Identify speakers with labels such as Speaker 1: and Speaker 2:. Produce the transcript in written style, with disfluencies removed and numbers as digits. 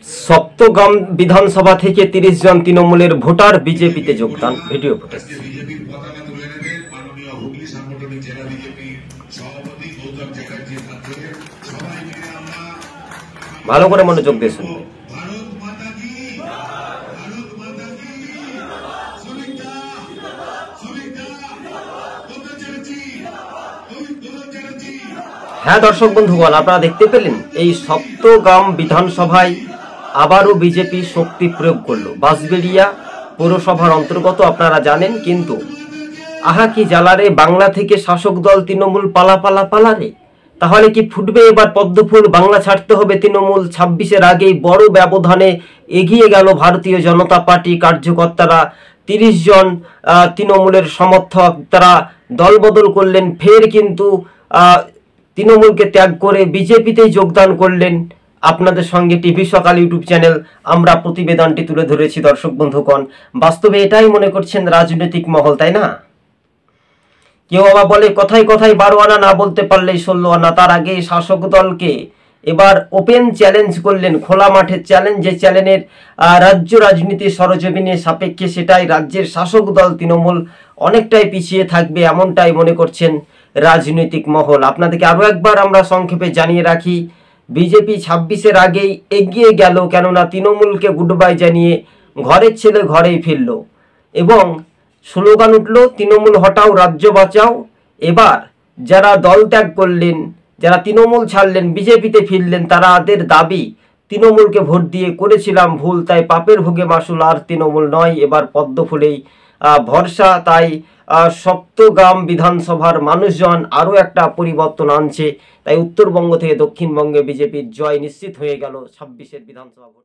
Speaker 1: সপ্তগ্রাম বিধানসভা থেকে ৩০ জন তৃণমূলের ভোটার বিজেপিতে যোগদান। Video footage. ভালো করে মনোযোগ দিয়ে শুনবেন। হ্যাঁ দর্শক বন্ধুগণ, আপনারা দেখতে পেলেন এই সপ্তগ্রাম বিধানসভায় আবারও বিজেপি শক্তি প্রয়োগ করলো। বাঁশবেড়িয়া পৌরসভার অন্তর্গত আপনারা জানেন, কিন্তু আহা কি জ্বালারে, বাংলা থেকে শাসক দল তৃণমূল পালারে। তাহলে কি ফুটবে এবার পদ্মফুল? বাংলা ছাড়তে হবে তৃণমূল। ২৬-এর আগেই বড় ব্যবধানে এগিয়ে গেল ভারতীয় জনতা পার্টি কার্যকর্তারা। ৩০ জন তৃণমূলের সমর্থক তারা দলবদল করলেন, ফের কিন্তু তৃণমূলকে ত্যাগ করে বিজেপিতেই যোগদান করলেন। আপনাদের সঙ্গে টিভি সকাল ইউটিউব চ্যানেল আমরা প্রতিবেদনটি তুলে ধরেছি। দর্শক বন্ধুগণ, বাস্তবে এটাই মনে করছেন রাজনৈতিক মহল, তাই না? কেউ আবার বলে কথায় কথায় ১২ আনা, না বলতে পারলেই ১৬ আনা। তার আগে শাসক দলকে এবার ওপেন চ্যালেঞ্জ করলেন, খোলা মাঠের চ্যালেঞ্জ। যে চ্যালেঞ্জের রাজ্য রাজনীতির সরজমিনে সাপেক্ষে সেটাই রাজ্যের শাসক দল তৃণমূল অনেকটাই পিছিয়ে থাকবে, এমনটাই মনে করছেন রাজনৈতিক মহল। আপনাদেরকে আরও একবার আমরা সংক্ষেপে জানিয়ে রাখি, বিজেপি ২৬-এর আগেই এগিয়ে গেল, কেননা তৃণমূলকে গুড বাই জানিয়ে ঘরের ছেলে ঘরেই ফিরল এবং স্লোগান উঠল, তৃণমূল হটাও রাজ্য বাঁচাও। এবার যারা দল ত্যাগ করলেন, যারা তৃণমূল ছাড়লেন, বিজেপিতে ফিরলেন, তাদের দাবি তৃণমূলকে ভোট দিয়ে করেছিলাম ভুল, তাই পাপের ভোগে মাসুল, আর তৃণমূল নয়, এবার পদ্মফুলেই ভরসা। তাই সপ্তগ্রাম বিধানসভার মানুষজন আরও একটা পরিবর্তন আনছে। তাই উত্তরবঙ্গ থেকে দক্ষিণবঙ্গে বিজেপির জয় নিশ্চিত হয়ে গেল ২৬-এর বিধানসভা ভোট।